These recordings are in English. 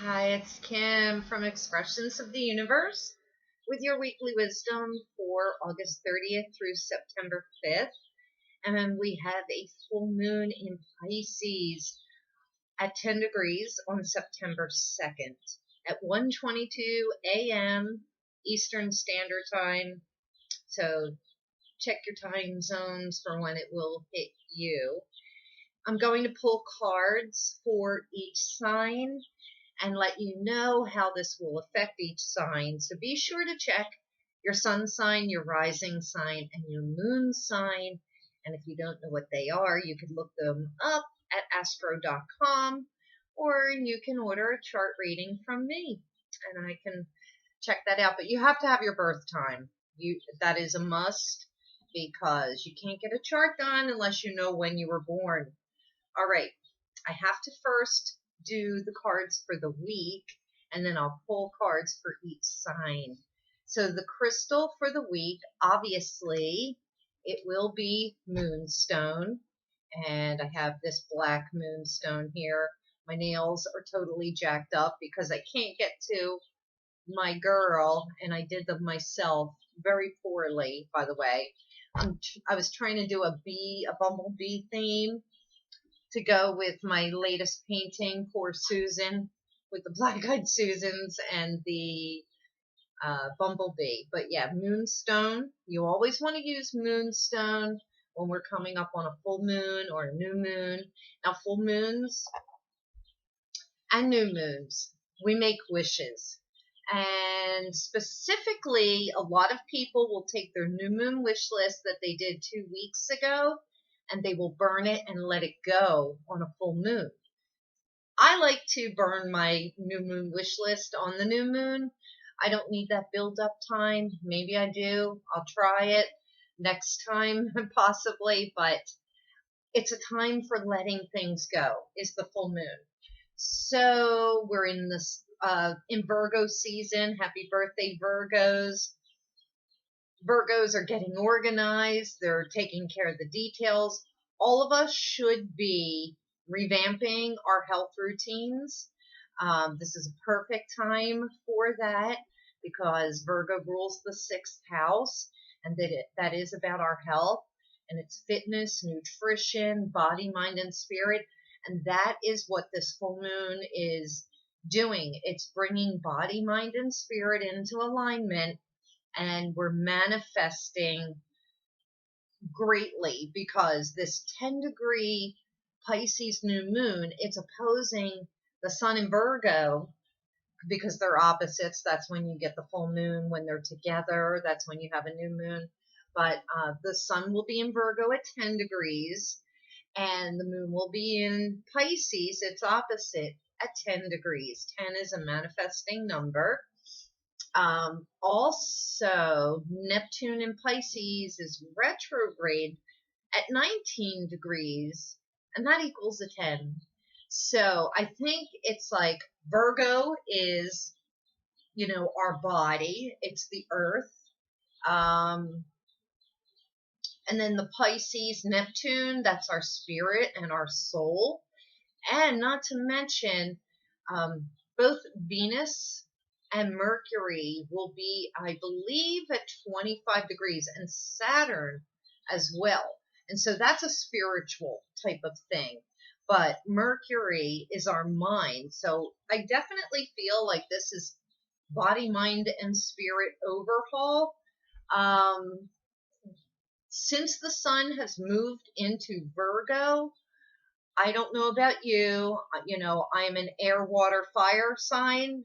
Hi, it's Kim from Expressions of the Universe with your weekly wisdom for August 30th through September 5th. And then we have a full moon in Pisces at 10 degrees on September 2nd at 1:22 a.m. Eastern Standard Time. So check your time zones for when it will hit you. I'm going to pull cards for each sign and let you know how this will affect each sign. So be sure to check your sun sign, your rising sign, and your moon sign. And if you don't know what they are, you could look them up at astro.com, or you can order a chart reading from me and I can check that out. But you have to have your birth time. That is a must, because you can't get a chart done unless you know when you were born. All right, I have to first do the cards for the week, and then I'll pull cards for each sign. So the crystal for the week, obviously, it will be moonstone, and I have this black moonstone here. My nails are totally jacked up because I can't get to my girl, and I did them myself very poorly, by the way. I was trying to do a bumblebee theme to go with my latest painting, Poor Susan, with the black-eyed Susans and the bumblebee. But yeah, moonstone. You always want to use moonstone when we're coming up on a full moon or a new moon. Now, full moons and new moons, we make wishes. And specifically, a lot of people will take their new moon wish list that they did 2 weeks ago, and they will burn it and let it go on a full moon. I like to burn my new moon wish list on the new moon. I don't need that build up time. Maybe I do. I'll try it next time, possibly, but it's a time for letting things go, is the full moon. So we're in this in Virgo season. Happy birthday, Virgos. Virgos are getting organized. They're taking care of the details. All of us should be revamping our health routines. This is a perfect time for that because Virgo rules the sixth house, and that is about our health, and it's fitness, nutrition, body, mind, and spirit. And that is what this full moon is doing. It's bringing body, mind, and spirit into alignment, and we're manifesting greatly because this 10-degree Pisces new moon, it's opposing the sun in Virgo because they're opposites. That's when you get the full moon. When they're together, that's when you have a new moon. But the sun will be in Virgo at 10 degrees, and the moon will be in Pisces, its opposite, at 10 degrees. 10 is a manifesting number. Also, Neptune in Pisces is retrograde at 19 degrees, and that equals a 10. So I think it's like Virgo is, our body, it's the earth. And then the Pisces, Neptune, that's our spirit and our soul. And not to mention, both Venus and Mercury will be, I believe, at 25 degrees, and Saturn as well. And so that's a spiritual type of thing. But Mercury is our mind. So I definitely feel like this is body, mind, and spirit overhaul. Since the sun has moved into Virgo, I don't know about you. I'm an air, water, fire sign,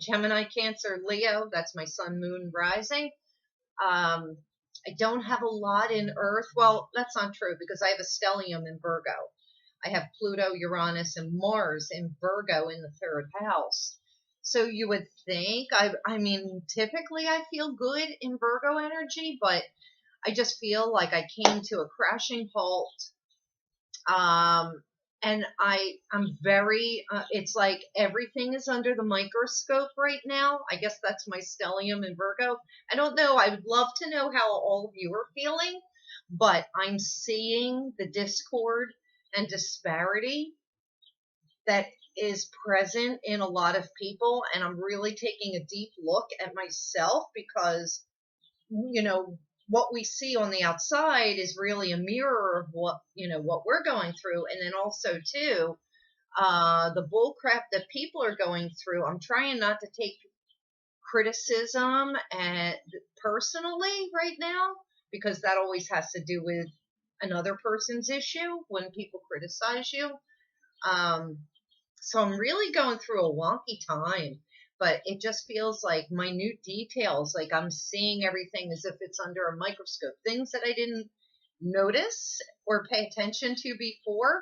Gemini, Cancer, Leo. That's my sun, moon, rising. I don't have a lot in Earth. Well, that's not true because I have a stellium in Virgo. I have Pluto, Uranus, and Mars in Virgo in the third house. So you would think, typically I feel good in Virgo energy, but I just feel like I came to a crashing halt. And I'm very, it's like everything is under the microscope right now. I guess that's my stellium in Virgo. I don't know. I would love to know how all of you are feeling, but I'm seeing the discord and disparity that is present in a lot of people, and I'm really taking a deep look at myself because, you know, what we see on the outside is really a mirror of what we're going through. And then also too, the bull crap that people are going through. I'm trying not to take criticism and personally right now, because that always has to do with another person's issue when people criticize you. Um, so I'm really going through a wonky time, but it just feels like minute details, like I'm seeing everything as if it's under a microscope. Things that I didn't notice or pay attention to before,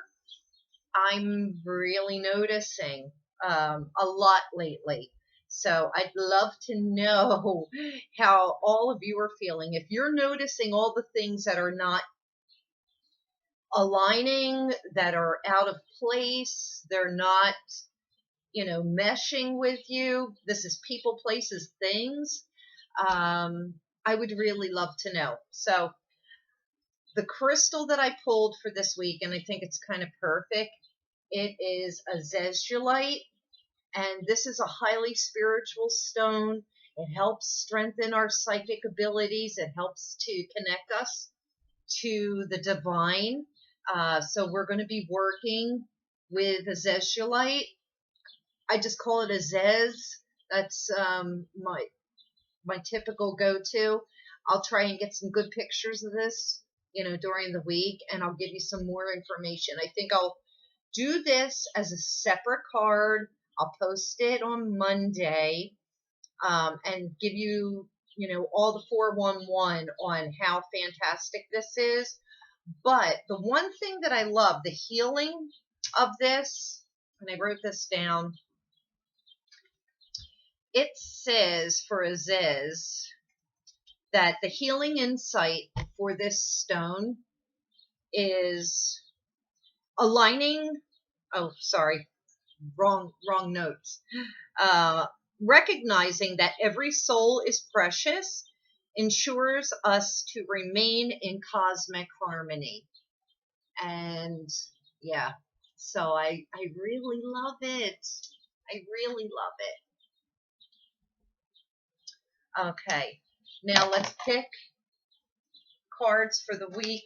I'm really noticing a lot lately. So I'd love to know how all of you are feeling. If you're noticing all the things that are not aligning, that are out of place, they're not, meshing with you. This is people, places, things. I would really love to know. So the crystal that I pulled for this week, and I think it's kind of perfect, it is a zezulite, and this is a highly spiritual stone. It helps strengthen our psychic abilities. It helps to connect us to the divine. So we're going to be working with a zezulite. I just call it a zez. That's my typical go-to. I'll try and get some good pictures of this, during the week, and I'll give you some more information. I think I'll do this as a separate card. I'll post it on Monday, and give you, all the 411 on how fantastic this is. But the one thing that I love, the healing of this, and I wrote this down, it says for Aziz that the healing insight for this stone is aligning. Oh, sorry, wrong notes. Recognizing that every soul is precious ensures us to remain in cosmic harmony. And yeah, so I really love it. I really love it. Okay, now let's pick cards for the week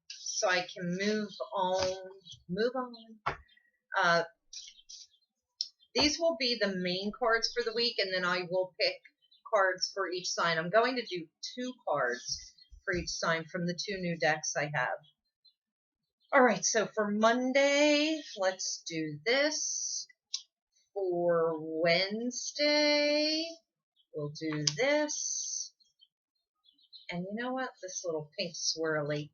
so I can move on. Uh, These will be the main cards for the week, and then I will pick cards for each sign. I'm going to do 2 cards for each sign from the 2 new decks I have. All right, so for Monday, let's do this. For Wednesday, we'll do this. And you know what? This little pink swirly,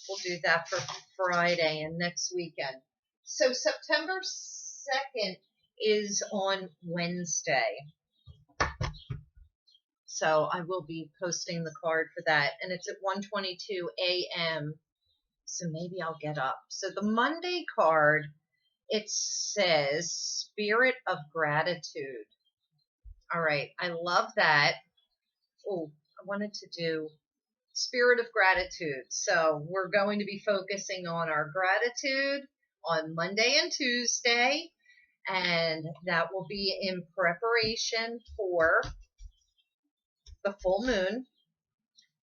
we'll do that for Friday and next weekend. So September 2nd is on Wednesday. So I will be posting the card for that. And it's at 1:22 a.m. So maybe I'll get up. So the Monday card, it says Spirit of Gratitude. All right. I love that. Oh, I wanted to do Spirit of Gratitude. So we're going to be focusing on our gratitude on Monday and Tuesday. And that will be in preparation for the full moon.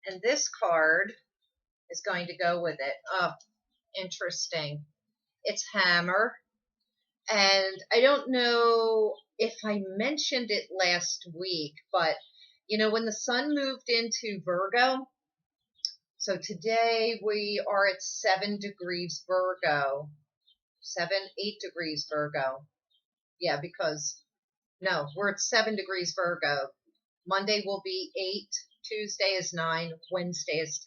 And this card is going to go with it. Oh, interesting. It's Hammer. And I don't know if I mentioned it last week, but when the sun moved into Virgo, so today we are at 7 degrees Virgo, 8 degrees Virgo. Yeah, no, we're at 7 degrees Virgo. Monday will be 8, Tuesday is 9, Wednesday is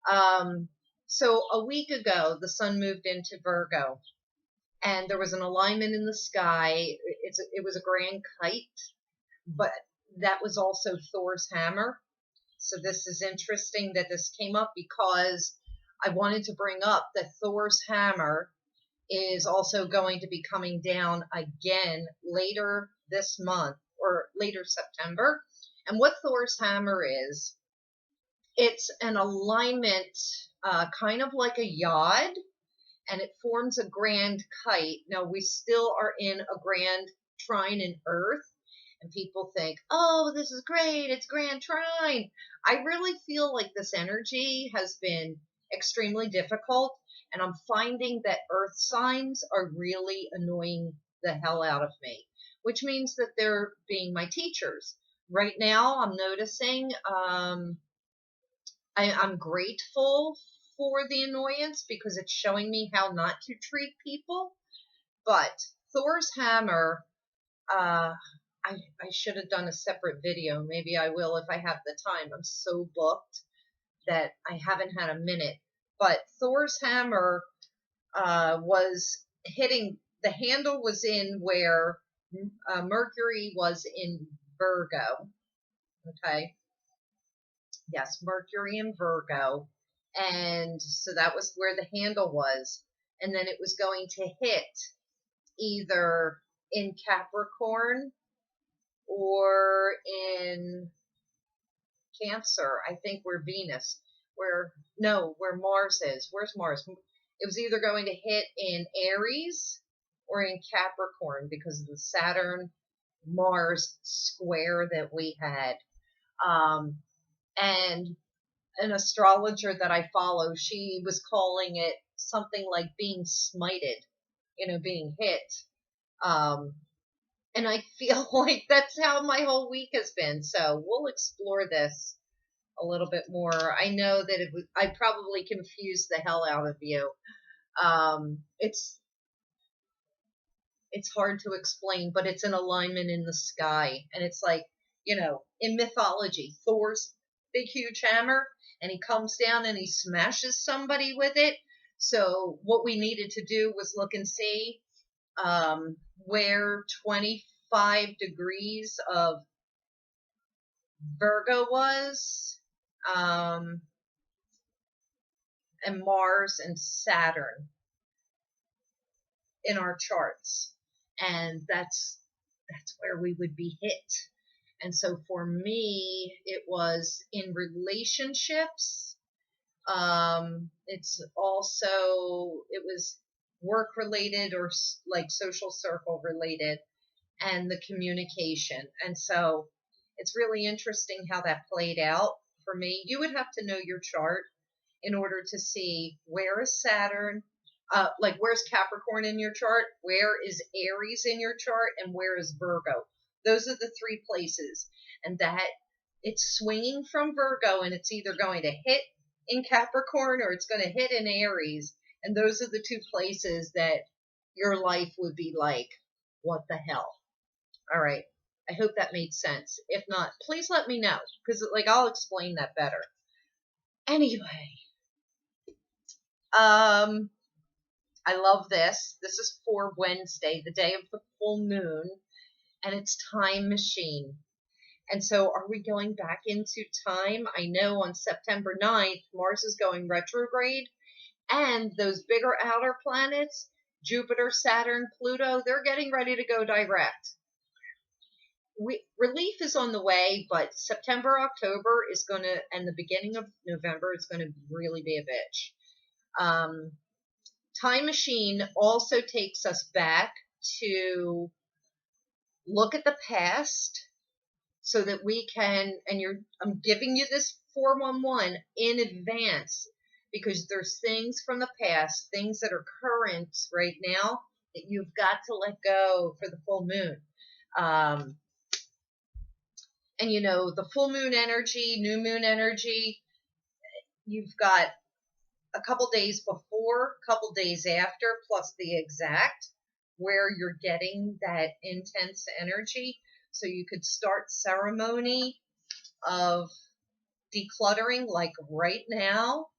10. So a week ago, the sun moved into Virgo, and there was an alignment in the sky. It was a grand kite, but that was also Thor's hammer. So this is interesting that this came up, because I wanted to bring up that Thor's hammer is also going to be coming down again later this month, or later September. And what Thor's hammer is, it's an alignment, kind of like a yod, and it forms a grand kite. Now, we still are in a grand trine in Earth, and people think, oh, this is great, it's grand trine. I really feel like this energy has been extremely difficult, and I'm finding that Earth signs are really annoying the hell out of me, which means that they're being my teachers. Right now, I'm noticing I'm grateful for the annoyance because it's showing me how not to treat people. But Thor's hammer, uh, I should have done a separate video. Maybe I will if I have the time. I'm so booked that I haven't had a minute. But Thor's hammer was hitting, the handle was in where Mercury was in Virgo. Okay. Yes, Mercury in Virgo. And so that was where the handle was. And then it was going to hit either in Capricorn or in Cancer, I think where Venus, where Mars is. Where's Mars? It was either going to hit in Aries or in Capricorn because of the Saturn Mars square that we had. And an astrologer that I follow, she was calling it something like being smited, being hit. And I feel like that's how my whole week has been. So we'll explore this a little bit more. I know that I probably confused the hell out of you. It's hard to explain, but it's an alignment in the sky. And it's like, in mythology, Thor's big, huge hammer, and he comes down and he smashes somebody with it. So what we needed to do was look and see where 25 degrees of Virgo was, and Mars and Saturn in our charts. And that's where we would be hit. And so for me, it was in relationships. It was work related or like social circle related, and the communication. And so it's really interesting how that played out for me. You would have to know your chart in order to see where is Saturn, like where's Capricorn in your chart, where is Aries in your chart, and where is Virgo. Those are the three places. And that it's swinging from Virgo, and it's either going to hit in Capricorn or it's going to hit in Aries. And those are the two places that your life would be like, what the hell? All right. I hope that made sense. If not, please let me know, because I'll explain that better. Anyway, I love this. This is for Wednesday, the day of the full moon, and it's Time Machine. And so are we going back into time? I know on September 9th, Mars is going retrograde, and those bigger outer planets, Jupiter, Saturn, Pluto, they're getting ready to go direct. Relief is on the way, but September, October is going to, and the beginning of November is going to really be a bitch. Time Machine also takes us back to look at the past so that we can, I'm giving you this 411 in advance because there's things from the past, things that are current right now that you've got to let go for the full moon. And the full moon energy, new moon energy, you've got a couple days before, a couple days after, plus the exact where you're getting that intense energy. So you could start ceremony of decluttering like right now,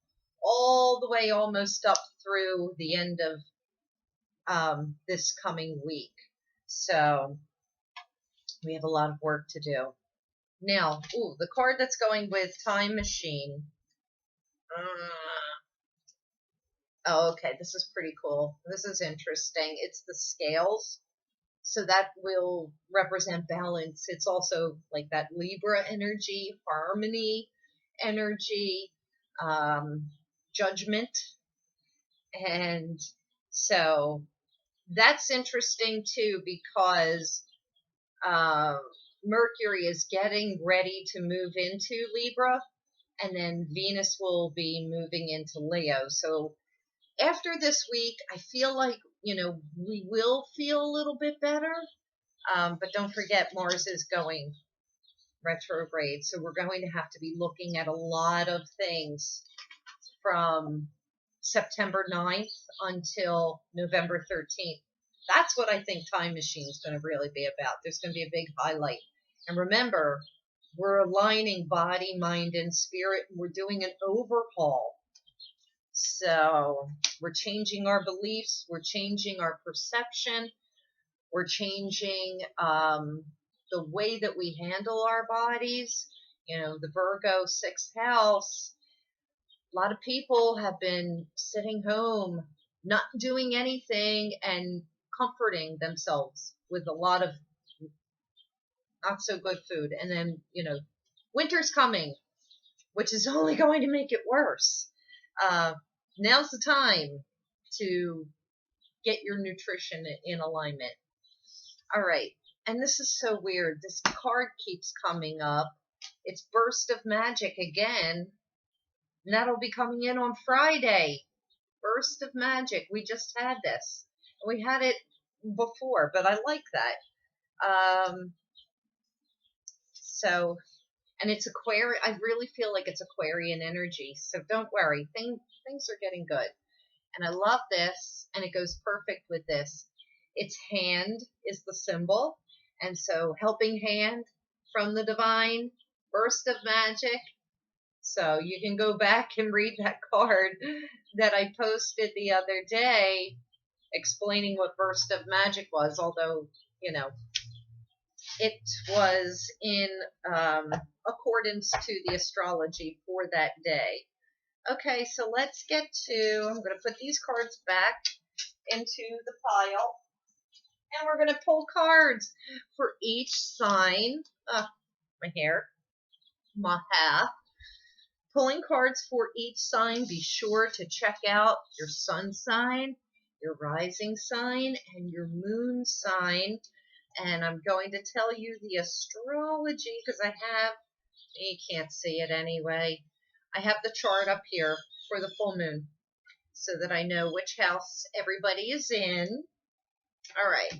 all the way almost up through the end of this coming week. So we have a lot of work to do. Now, the card that's going with Time Machine. Okay, this is pretty cool. This is interesting. It's the scales. So that will represent balance. It's also like that Libra energy, harmony energy, judgment. And So that's interesting too, because uh, Mercury is getting ready to move into Libra, and then Venus will be moving into Leo. So after this week, I feel like, we will feel a little bit better. But don't forget, Mars is going retrograde. So we're going to have to be looking at a lot of things from September 9th until November 13th. That's what I think Time Machine is going to really be about. There's going to be a big highlight. And remember, we're aligning body, mind, and spirit. We're doing an overhaul. So we're changing our beliefs. We're changing our perception. We're changing the way that we handle our bodies. The Virgo sixth house. A lot of people have been sitting home, not doing anything, and comforting themselves with a lot of not so good food. And then, winter's coming, which is only going to make it worse. Now's the time to get your nutrition in alignment. All right. And this is so weird. This card keeps coming up. It's Burst of Magic again. And that'll be coming in on Friday. Burst of Magic. We just had this. We had it before, but I like that. And it's Aquarius. I really feel like it's Aquarian energy. So don't worry. Things are getting good. And I love this, and it goes perfect with this. Its hand is the symbol. And so helping hand from the divine, burst of magic. So you can go back and read that card that I posted the other day explaining what burst of magic was, although, it was in accordance to the astrology for that day. Okay, so let's get to, I'm going to put these cards back into the pile, and we're going to pull cards for each sign. My hair, my hat. Pulling cards for each sign. Be sure to check out your sun sign, your rising sign, and your moon sign. And I'm going to tell you the astrology because you can't see it anyway. I have the chart up here for the full moon so that I know which house everybody is in. All right.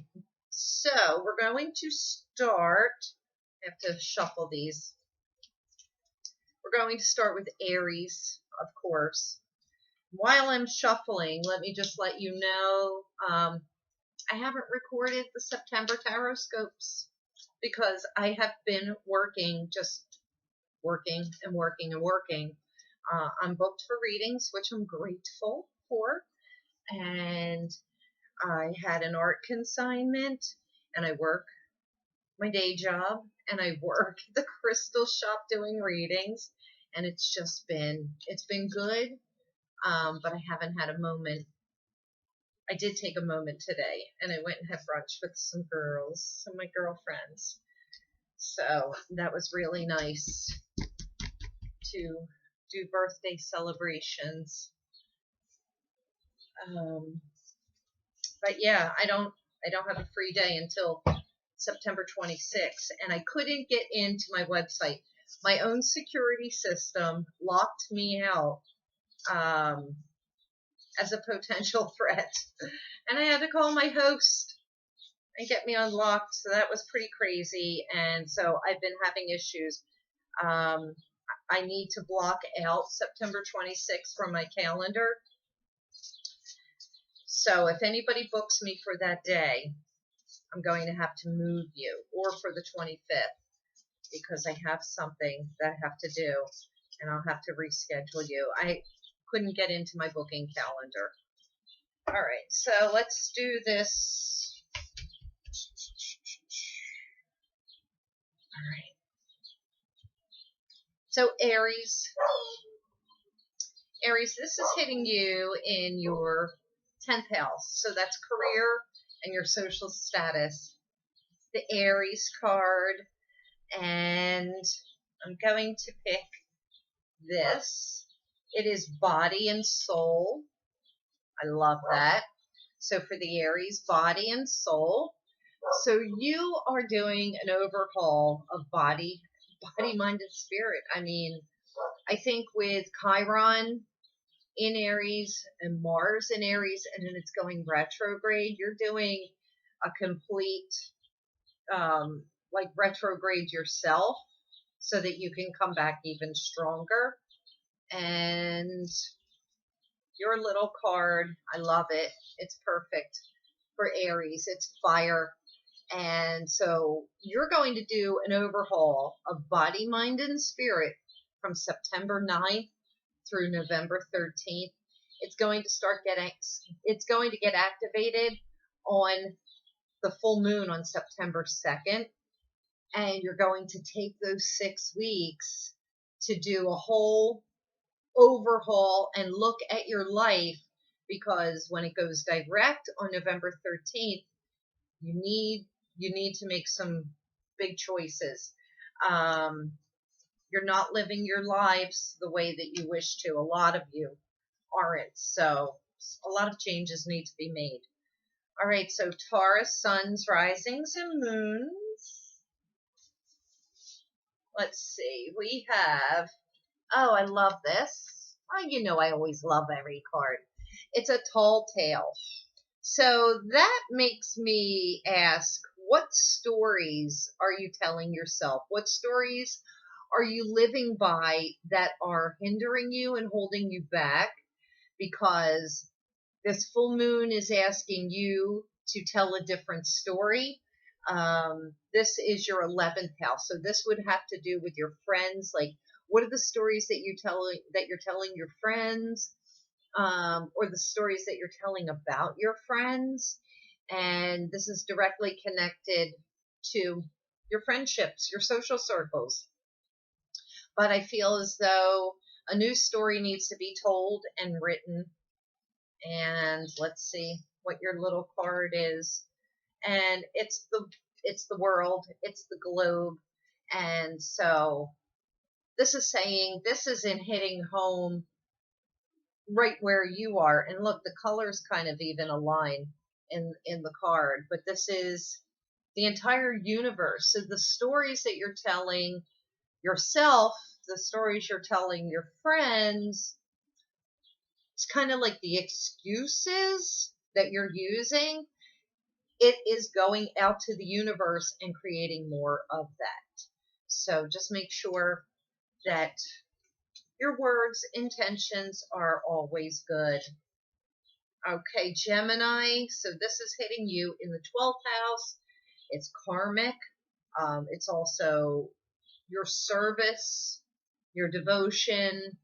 So we're going to start. I have to shuffle these. We're going to start with Aries, of course. While I'm shuffling, let me just let you know, I haven't recorded the September tarot scopes because I have been working, just working and working and working. I'm booked for readings, which I'm grateful for. And I had an art consignment, and I work my day job, and I work at the crystal shop doing readings. And it's been good. But I haven't had a moment. I did take a moment today, and I went and had brunch with some my girlfriends. So that was really nice to do birthday celebrations. But yeah, I don't have a free day until September 26th, and I couldn't get into my website. My own security system locked me out as a potential threat, and I had to call my host and get me unlocked. So that was pretty crazy, and so I've been having issues. I need to block out September 26th from my calendar. So if anybody books me for that day, I'm going to have to move you, or for the 25th, because I have something that I have to do, and I'll have to reschedule you. I couldn't get into my booking calendar. All right, so let's do this. All right. So Aries, this is hitting you in your 10th house. So that's career and your social status. The Aries card, and I'm going to pick this. It is body and soul. I love that. So for the Aries, body and soul. So you are doing an overhaul of body, mind, and spirit. I mean, I think with Chiron in Aries and Mars in Aries, and then it's going retrograde, you're doing a complete, like retrograde yourself so that you can come back even stronger. And your little card, I love it. It's perfect for Aries. It's fire. And so you're going to do an overhaul of body, mind, and spirit from September 9th through November 13th. It's going to get activated on the full moon on September 2nd. And you're going to take those 6 weeks to do a whole overhaul and look at your life, because when it goes direct on November 13th, you need to make some big choices. You're not living your lives the way that you wish to. A lot of you aren't. So a lot of changes need to be made. All right, so Taurus, suns, risings, and moons. Let's see. We have, oh, I love this. Oh, you know I always love every card. It's a tall tale. So that makes me ask, what stories are you telling yourself? What stories are you living by that are hindering you and holding you back? Because this full moon is asking you to tell a different story. This is your 11th house. So this would have to do with your friends. Like, what are the stories that you're telling your friends? Or the stories that you're telling about your friends. And this is directly connected to your friendships, your social circles. But I feel as though a new story needs to be told and written. And let's see what your little card is. And it's the world, it's the globe. And so this is saying, this is in hitting home right where you are. And look, the colors kind of even align in the card, but this is the entire universe. So the stories that you're telling yourself, the stories you're telling your friends, it's kind of like the excuses that you're using. It is going out to the universe and creating more of that. So just make sure that your words, intentions are always good. Okay, Gemini. So this is hitting you in the 12th house. It's karmic. It's also your service, your devotion,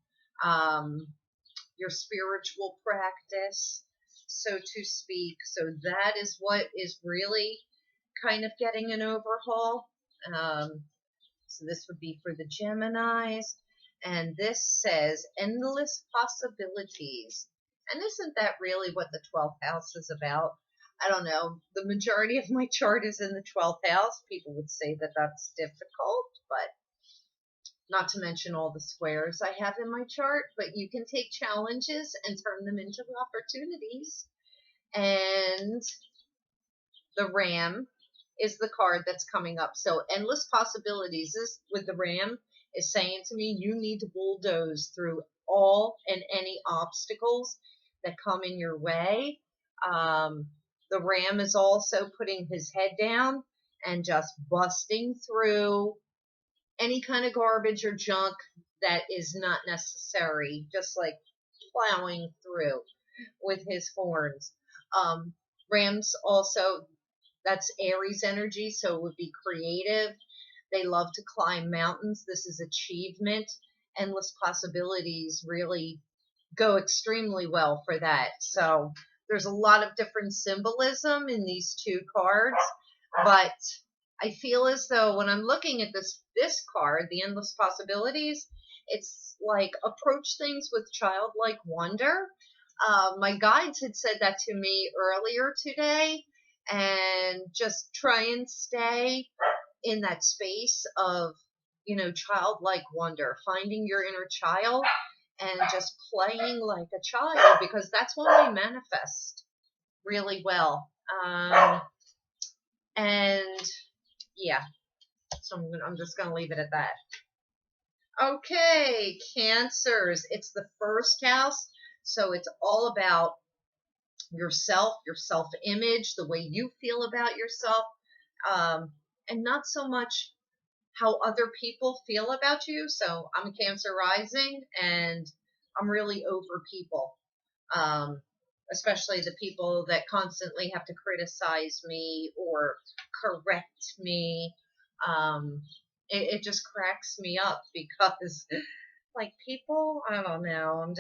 your spiritual practice, so to speak. So that is what is really kind of getting an overhaul. So this would be for the Geminis. And this says endless possibilities. And isn't that really what the 12th house is about? I don't know. The majority of my chart is in the 12th house. People would say that that's difficult, but not to mention all the squares I have in my chart. But you can take challenges and turn them into opportunities. And the Ram is the card that's coming up. So endless possibilities. This with the Ram is saying to me, you need to bulldoze through all and any obstacles that come in your way. The Ram is also putting his head down and just busting through any kind of garbage or junk that is not necessary, just like plowing through with his horns. Rams also, that's Aries energy, so it would be creative. They love to climb mountains. This is achievement. Endless possibilities really go extremely well for that. So there's a lot of different symbolism in these two cards, but I feel as though when I'm looking at this card, the endless possibilities, it's like approach things with childlike wonder. My guides had said that to me earlier today, and just try and stay in that space of, childlike wonder, finding your inner child and just playing like a child, because that's when we manifest really well. And yeah, so I'm just going to leave it at that. Okay, Cancers. It's the first house, so it's all about yourself, your self-image, the way you feel about yourself, and not so much how other people feel about you. So I'm a Cancer rising, and I'm really over people, um, especially the people that constantly have to criticize me or correct me. Um, it just cracks me up because, like, people, I don't know,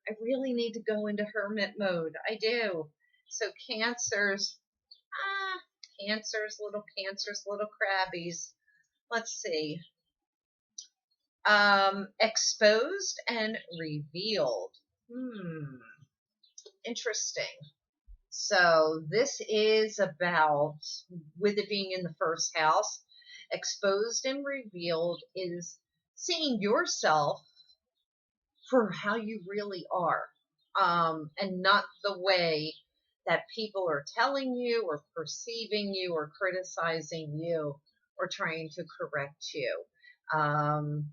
I really need to go into hermit mode. I do. So cancers, little crabbies. Let's see. Exposed and revealed. Interesting. So this is about, with it being in the first house, exposed and revealed is seeing yourself for how you really are, and not the way that people are telling you or perceiving you or criticizing you or trying to correct you. Um,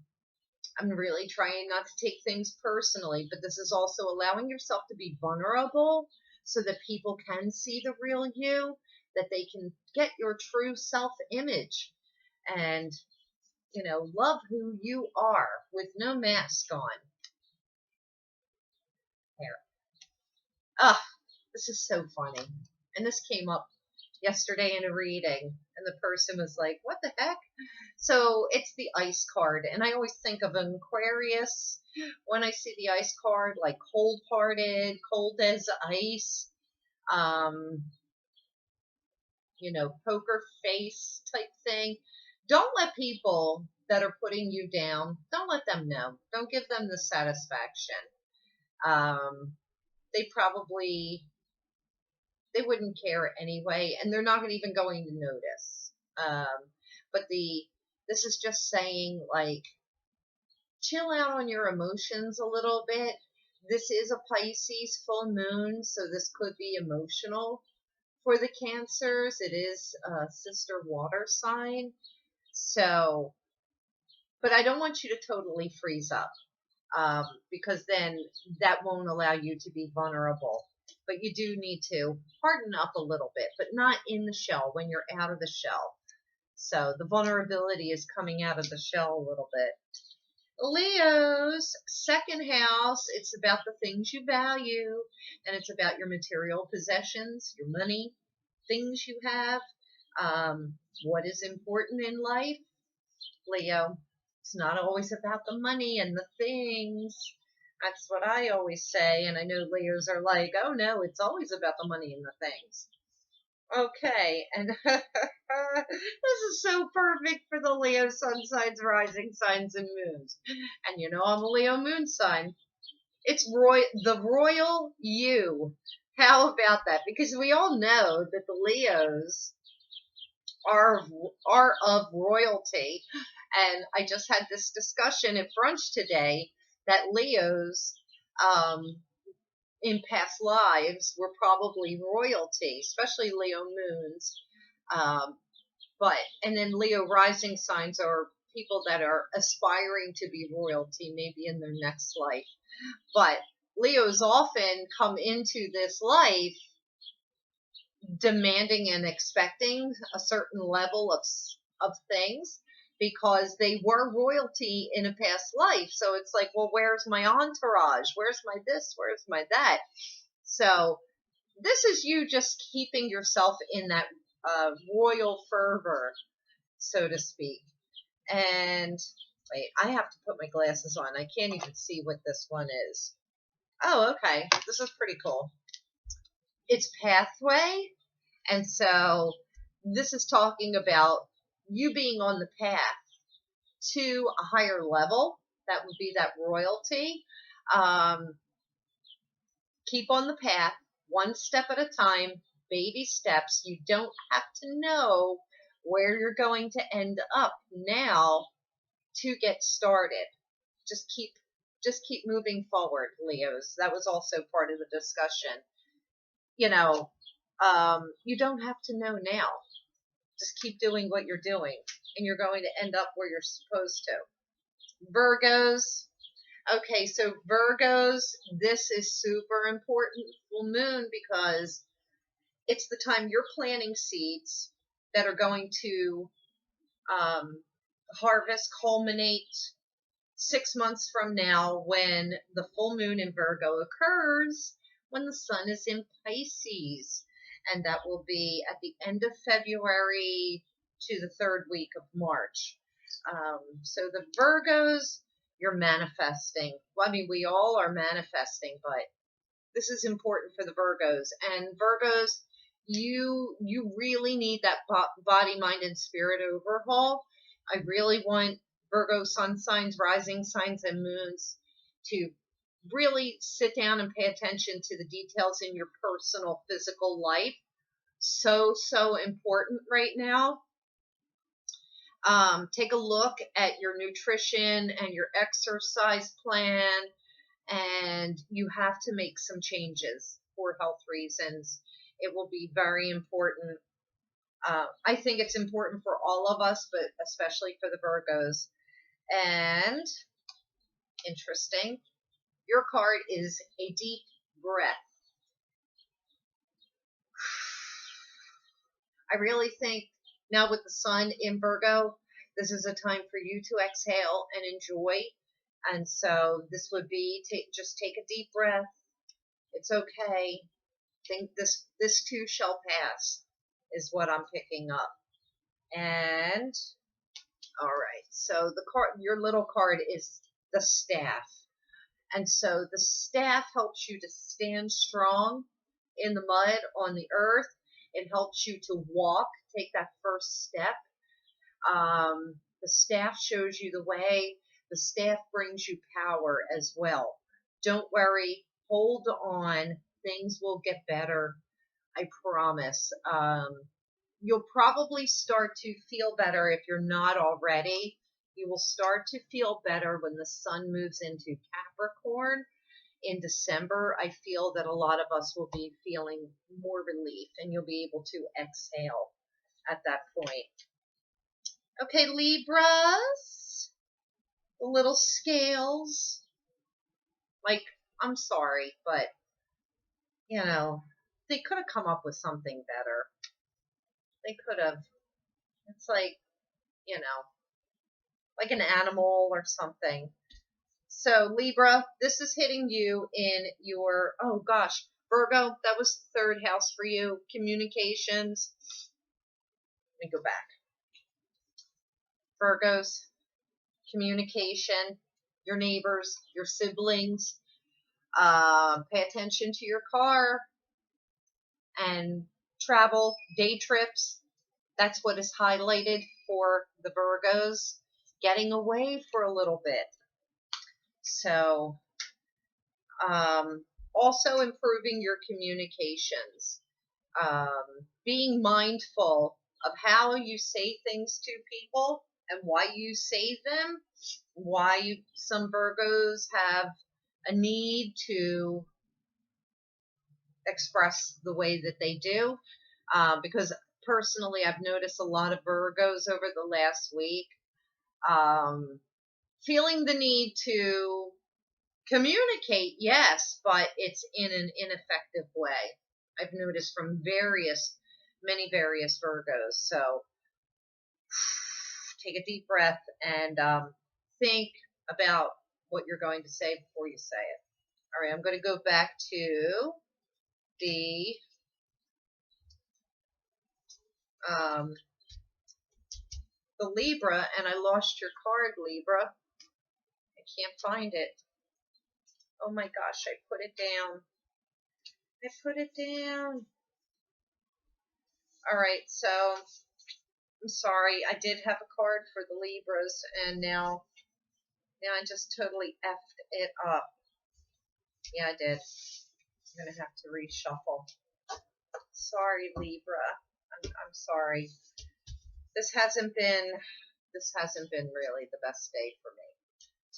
I'm really trying not to take things personally, but this is also allowing yourself to be vulnerable so that people can see the real you, that they can get your true self image and, love who you are with no mask on. There. Ah, this is so funny. And this came up yesterday in a reading, and the person was like, "What the heck?" So it's the ice card, and I always think of an Aquarius when I see the ice card, like cold-hearted, cold as ice, um, poker face type thing. Don't let people that are putting you down, don't let them know. Don't give them the satisfaction. Um, they probably they wouldn't care anyway, and they're not even going to notice. But this is just saying, like, chill out on your emotions a little bit. This is a Pisces full moon, so this could be emotional for the Cancers. It is a sister water sign, so, but I don't want you to totally freeze up, because then that won't allow you to be vulnerable. But you do need to harden up a little bit, but not in the shell, when you're out of the shell. So the vulnerability is coming out of the shell a little bit. Leo's second house, it's about the things you value, and it's about your material possessions, your money, things you have, what is important in life. Leo, it's not always about the money and the things. That's what I always say, and I know Leos are like, "Oh no, it's always about the money and the things." Okay, and this is so perfect for the Leo sun signs, rising signs, and moons. And I'm a Leo moon sign. It's the royal you. How about that? Because we all know that the Leos are are of royalty, and I just had this discussion at brunch today that Leos, um, in past lives, were probably royalty, especially Leo moons. Um, and then Leo rising signs are people that are aspiring to be royalty, maybe in their next life. But Leos often come into this life demanding and expecting a certain level of things because they were royalty in a past life. So it's like, well, where's my entourage? Where's my this? Where's my that? So this is you just keeping yourself in that royal fervor, so to speak. And wait, I have to put my glasses on. I can't even see what this one is. Oh, okay. This is pretty cool. It's pathway. And so this is talking about you being on the path to a higher level. That would be that royalty. Um, keep on the path, one step at a time, baby steps. You don't have to know where you're going to end up now to get started. Just keep moving forward, Leos. That was also part of the discussion. you know, you don't have to know now. Just keep doing what you're doing, and you're going to end up where you're supposed to. Virgos. Okay, so Virgos, this is super important full moon because it's the time you're planting seeds that are going to harvest, culminate 6 months from now when the full moon in Virgo occurs, when the sun is in Pisces. And that will be at the end of February to the third week of March. So the Virgos, you're manifesting. Well, I mean, we all are manifesting, but this is important for the Virgos. And Virgos, you really need that body, mind, and spirit overhaul. I really want Virgo sun signs, rising signs, and moons to really sit down and pay attention to the details in your personal physical life. So important right now. Take a look at your nutrition and your exercise plan, and you have to make some changes for health reasons. It will be very important. I think it's important for all of us, but especially for the Virgos. And interesting, your card is a deep breath. I really think now with the sun in Virgo, this is a time for you to exhale and enjoy. And so this would be just take a deep breath. It's okay. Think this too shall pass is what I'm picking up. And all right, so the card, your little card is the staff. And so the staff helps you to stand strong in the mud, on the earth. It helps you to walk, take that first step. The staff shows you the way. The staff brings you power as well. Don't worry. Hold on. Things will get better. I promise. You'll probably start to feel better if you're not already. You will start to feel better when the sun moves into Capricorn in December. I feel that a lot of us will be feeling more relief, and you'll be able to exhale at that point. Okay, Libras, the little scales. Like, I'm sorry, but, you know, they could have come up with something better. They could have. It's like, you know, like an animal or something. So, Libra, this is hitting you in your, oh gosh, Virgo, that was the third house for you. Communications. Let me go back. Virgos, communication, your neighbors, your siblings. Pay attention to your car and travel, day trips. That's what is highlighted for the Virgos. Getting away for a little bit. So, also improving your communications. Being mindful of how you say things to people and why you say them. Why some Virgos have a need to express the way that they do. Because personally, I've noticed a lot of Virgos over the last week feeling the need to communicate, yes, but it's in an ineffective way. I've noticed from many various Virgos. So take a deep breath and think about what you're going to say before you say it. All right, I'm going to go back to the Libra, and I lost your card, Libra. I can't find it. Oh my gosh, I put it down. I put it down. All right, so I'm sorry. I did have a card for the Libras, and now I just totally effed it up. Yeah, I did. I'm going to have to reshuffle. Sorry, Libra. I'm sorry. This hasn't been really the best day for me,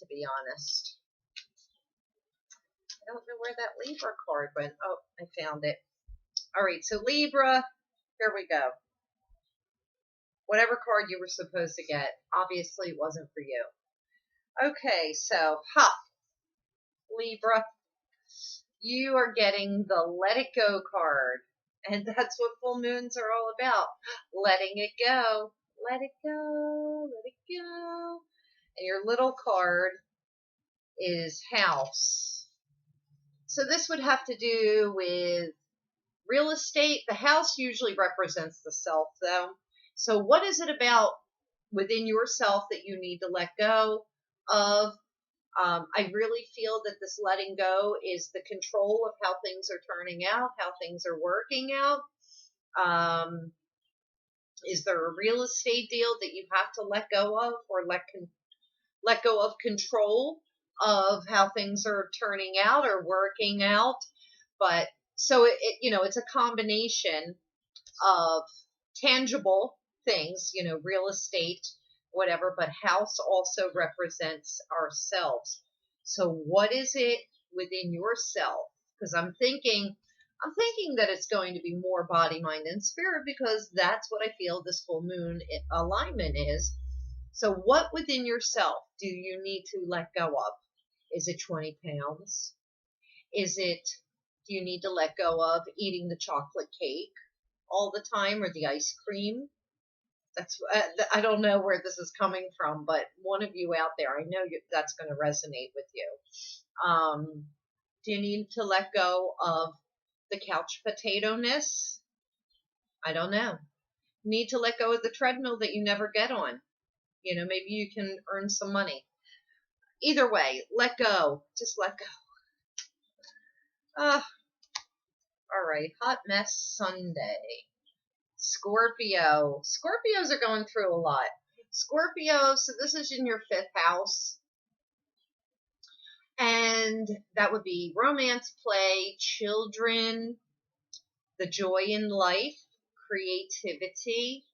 to be honest. I don't know where that Libra card went. Oh, I found it. All right, so Libra, here we go. Whatever card you were supposed to get, obviously it wasn't for you. Okay, so, Libra, you are getting the Let It Go card. And that's what full moons are all about. Letting it go. Let it go. Let it go. And your little card is House. So this would have to do with real estate. The house usually represents the self, though. So what is it about within yourself that you need to let go of? I really feel that this letting go is the control of how things are turning out, how things are working out. Is there a real estate deal that you have to let go of, or let go of control of how things are turning out or working out? But so it's a combination of tangible things, real estate, whatever, but house also represents ourselves. So what is it within yourself? Because I'm thinking that it's going to be more body, mind, and spirit, because that's what I feel this full moon alignment is. So what within yourself do you need to let go of? Is it 20 pounds? Do you need to let go of eating the chocolate cake all the time, or the ice cream? I don't know where this is coming from, but one of you out there, I know that's going to resonate with you. Do you need to let go of the couch potato-ness? I don't know. Need to let go of the treadmill that you never get on. Maybe you can earn some money. Either way, let go. Just let go. All right. Hot Mess Sunday. Scorpio. Scorpios are going through a lot. Scorpio, so this is in your 5th house. And that would be romance, play, children, the joy in life, creativity.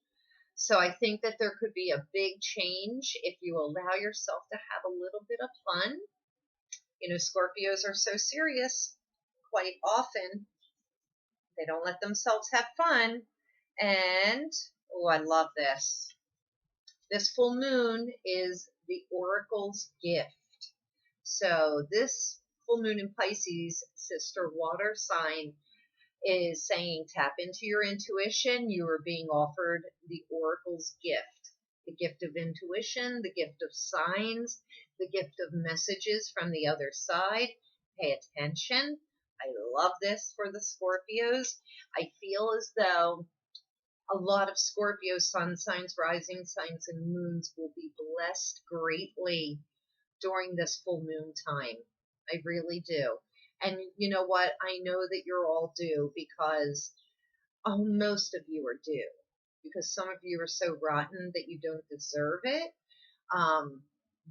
So I think that there could be a big change if you allow yourself to have a little bit of fun. Scorpios are so serious quite often. They don't let themselves have fun. And, I love this. This full moon is the oracle's gift. So this full moon in Pisces, sister water sign, is saying tap into your intuition. You are being offered the oracle's gift. The gift of intuition, the gift of signs, the gift of messages from the other side. Pay attention. I love this for the Scorpios. I feel as though a lot of Scorpio sun signs, rising signs, and moons will be blessed greatly during this full moon time. I really do. And you know what? I know that you're all due, because most of you are due, because some of you are so rotten that you don't deserve it.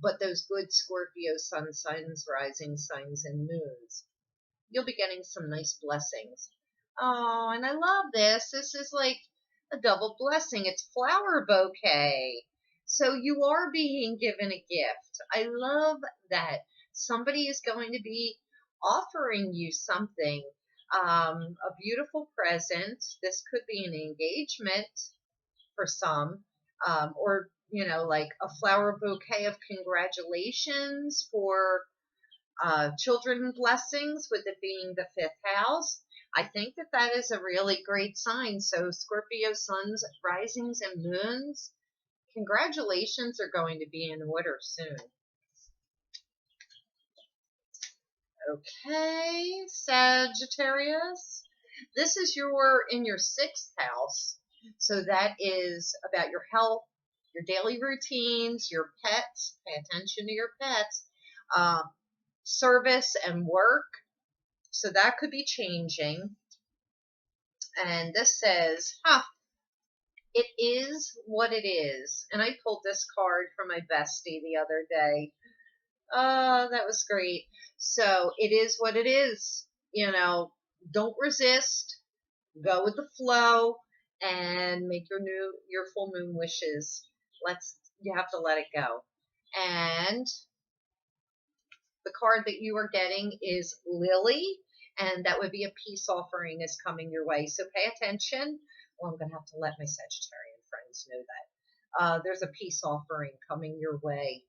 But those good Scorpio sun signs, rising signs, and moons, you'll be getting some nice blessings. Oh, and I love this. This is like a double blessing. It's flower bouquet. So you are being given a gift. I love that. Somebody is going to be offering you something, a beautiful present. This could be an engagement for some, or, like a flower bouquet of congratulations for children blessings, with it being the 5th house. I think that is a really great sign. So Scorpio suns, risings, and moons, congratulations are going to be in order soon. Okay, Sagittarius. This is in your 6th house. So that is about your health, your daily routines, your pets. Pay attention to your pets. Service and work. So that could be changing. And this says, it is what it is. And I pulled this card from my bestie the other day. Oh, that was great. So it is what it is. Don't resist. Go with the flow and make your full moon wishes. You have to let it go. And the card that you are getting is Lily. and that would be a peace offering is coming your way. So pay attention. Well, I'm going to have to let my Sagittarian friends know that. There's a peace offering coming your way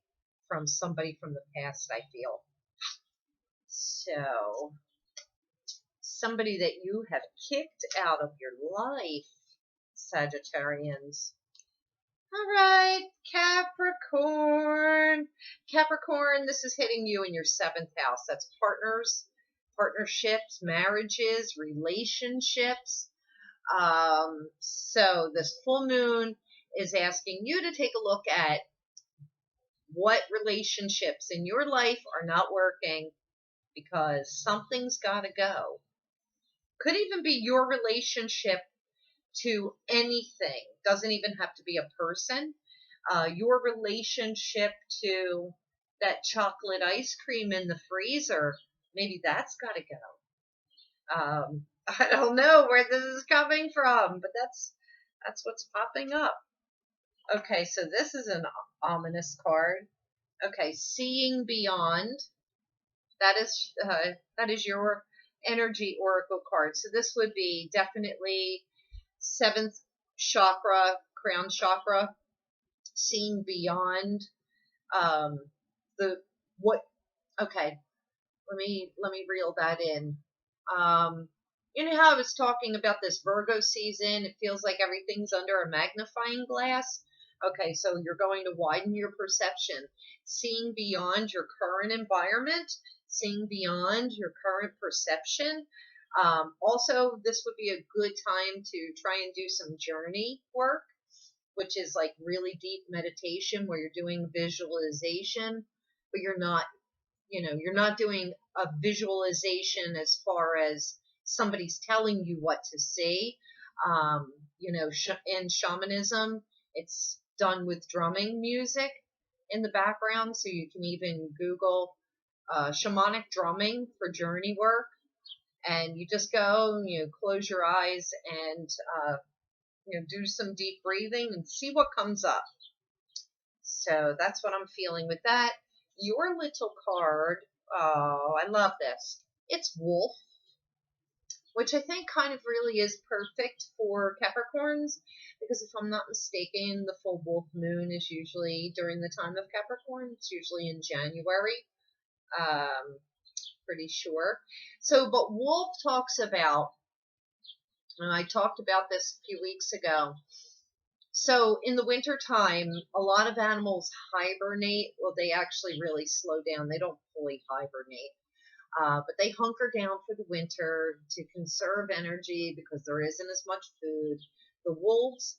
from somebody from the past, I feel. So, somebody that you have kicked out of your life, Sagittarians. All right, Capricorn. Capricorn, this is hitting you in your 7th house. That's partners, partnerships, marriages, relationships. So this full moon is asking you to take a look at what relationships in your life are not working because something's got to go. Could even be your relationship to anything. Doesn't even have to be a person. Your relationship to that chocolate ice cream in the freezer, maybe that's got to go. I don't know where this is coming from, but that's what's popping up. Okay, so this is an ominous card. Okay, seeing beyond. That is your energy oracle card. So this would be definitely 7th chakra, crown chakra, seeing beyond the what. Okay, let me reel that in. You know how I was talking about this Virgo season? It feels like everything's under a magnifying glass. Okay, so you're going to widen your perception, seeing beyond your current environment, seeing beyond your current perception. Also, this would be a good time to try and do some journey work, which is like really deep meditation where you're doing visualization, but you're not doing a visualization as far as somebody's telling you what to see. In shamanism, it's done with drumming music in the background, so you can even Google shamanic drumming for journey work, and you just go, close your eyes and do some deep breathing and see what comes up. So that's what I'm feeling with that. Your little card, oh, I love this. It's Wolf, which I think kind of really is perfect for Capricorns, because if I'm not mistaken, the full Wolf moon is usually during the time of Capricorn. It's usually in January. Pretty sure. So, but Wolf talks about, and I talked about this a few weeks ago. So in the winter time, a lot of animals hibernate. Well, they actually really slow down. They don't fully hibernate, but they hunker down for the winter to conserve energy because there isn't as much food. The wolves,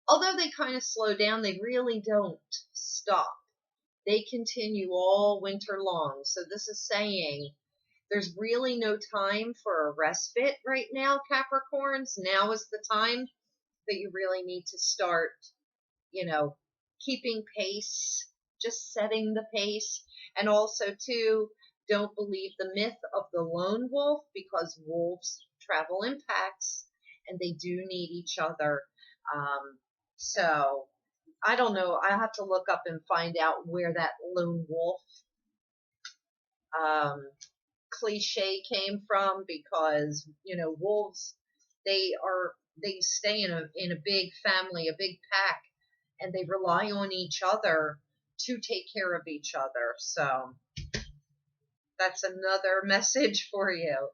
although they kind of slow down, they really don't stop. They continue all winter long. So this is saying there's really no time for a respite right now, Capricorns. Now is the time that you really need to start, keeping pace, just setting the pace. And also, too, don't believe the myth of the lone wolf, because wolves travel in packs and they do need each other. So I don't know. I have to look up and find out where that lone wolf cliche came from, because wolves, they stay in a big family, a big pack, and they rely on each other to take care of each other. So that's another message for you.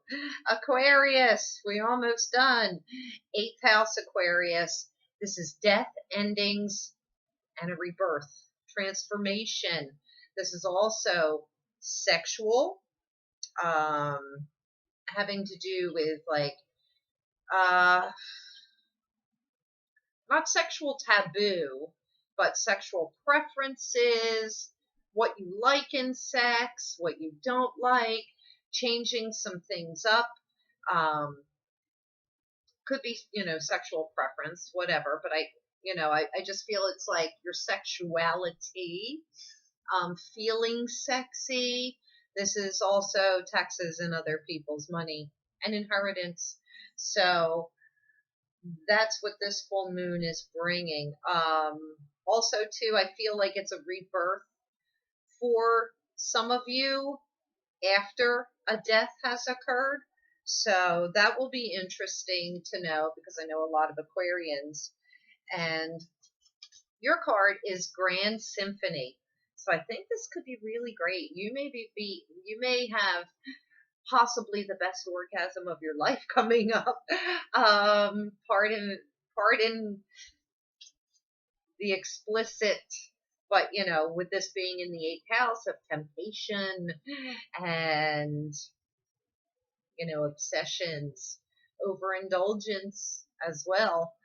Aquarius, we're almost done. 8th house Aquarius. This is death, endings, and a rebirth, transformation. This is also sexual, having to do with not sexual taboo, but sexual preferences, what you like in sex, what you don't like, changing some things up. Could be, sexual preference, whatever, but I just feel it's like your sexuality, feeling sexy. This is also taxes and other people's money and inheritance. So that's what this full moon is bringing. Also, too, I feel like it's a rebirth for some of you after a death has occurred. So that will be interesting to know because I know a lot of Aquarians. And your card is Grand Symphony. So I think this could be really great. You may have possibly the best orgasm of your life coming up. Pardon the explicit, but with this being in the eighth house of temptation and obsessions, overindulgence as well.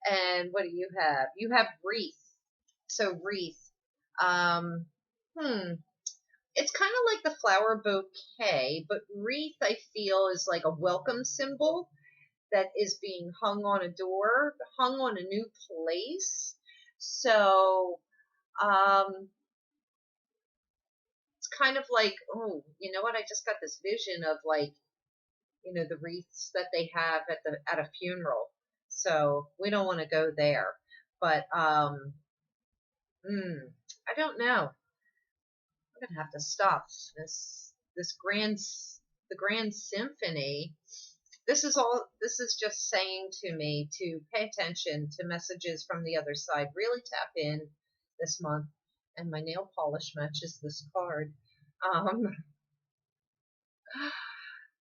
And what do you have? You have wreath. So wreath. Um, hmm. It's kind of like the flower bouquet, but wreath I feel is like a welcome symbol that is being hung on a door, hung on a new place. So, it's kind of like, oh, you know what? I just got this vision of like, the wreaths that they have at a funeral. So we don't want to go there. But I don't know. I'm gonna have to stop this the grand symphony. This is just saying to me to pay attention to messages from the other side. Really tap in this month. And my nail polish matches this card. Um,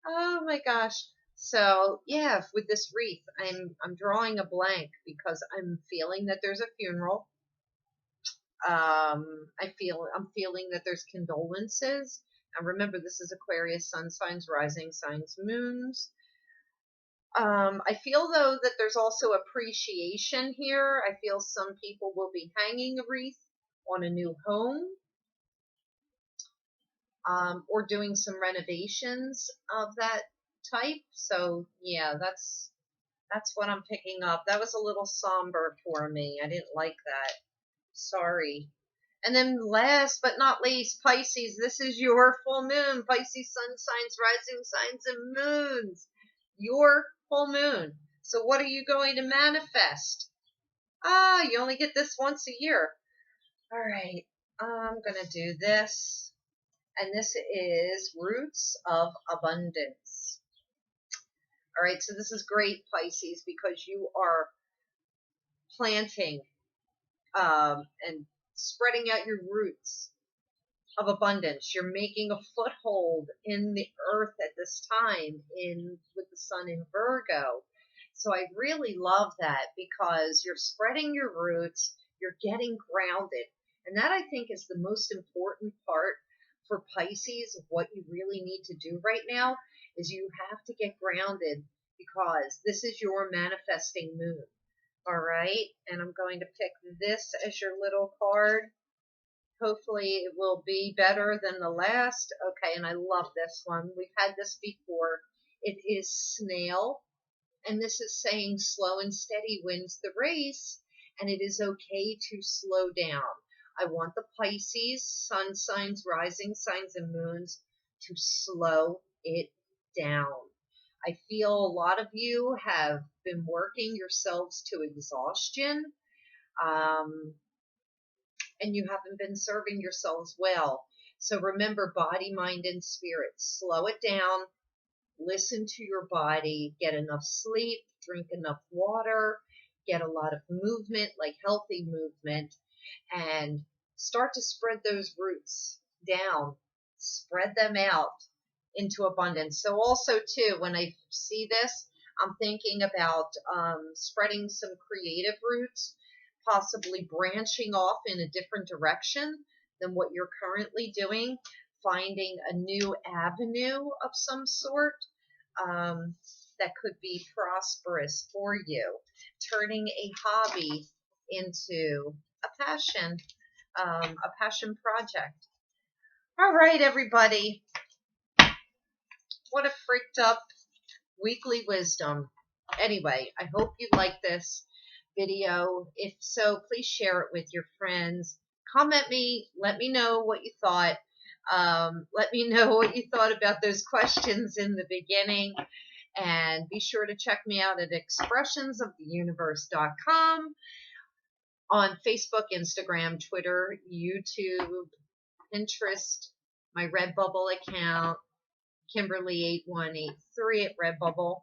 oh my gosh. So yeah, with this wreath, I'm drawing a blank because I'm feeling that there's a funeral. I'm feeling that there's condolences. And remember, this is Aquarius, sun signs, rising signs, moons. I feel though that there's also appreciation here. I feel some people will be hanging a wreath on a new home, or doing some renovations of that type. So yeah, that's what I'm picking up. That was a little somber for me. I didn't like that. Sorry. And then last but not least, Pisces, this is your full moon. Pisces, sun signs, rising signs, and moons. Your full moon. So what are you going to manifest? You only get this once a year. All right, I'm going to do this. And this is Roots of Abundance. All right, so this is great, Pisces, because you are planting and spreading out your roots of abundance. You're making a foothold in the earth at this time with the sun in Virgo. So I really love that because you're spreading your roots, you're getting grounded. And that I think is the most important part for Pisces of what you really need to do right now is you have to get grounded because this is your manifesting moon. All right. And I'm going to pick this as your little card. Hopefully it will be better than the last. Okay, and I love this one. We've had this before. It is Snail, and this is saying slow and steady wins the race, and it is okay to slow down. I want the Pisces, sun signs, rising signs, and moons to slow it down. I feel a lot of you have been working yourselves to exhaustion. And you haven't been serving yourselves well. So remember, body, mind, and spirit. Slow it down. Listen to your body. Get enough sleep. Drink enough water. Get a lot of movement, like healthy movement. And start to spread those roots down. Spread them out into abundance. So also, too, when I see this, I'm thinking about spreading some creative roots, possibly branching off in a different direction than what you're currently doing, finding a new avenue of some sort that could be prosperous for you, turning a hobby into a passion project. All right, everybody. What a freaked up weekly wisdom. Anyway, I hope you like this video. If so, please share it with your friends. Comment me. Let me know what you thought. Let me know what you thought about those questions in the beginning. And be sure to check me out at expressionsoftheuniverse.com on Facebook, Instagram, Twitter, YouTube, Pinterest, my Redbubble account. Kimberly8183 at Redbubble.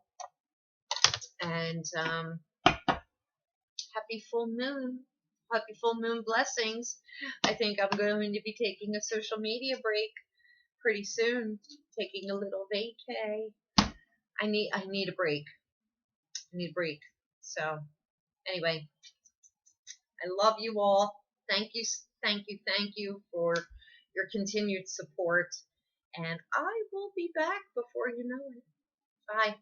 And happy full moon. Happy full moon blessings. I think I'm going to be taking a social media break pretty soon. Taking a little vacay. I need a break. I need a break. So anyway, I love you all. Thank you, thank you for your continued support. And I will be back before you know it. Bye.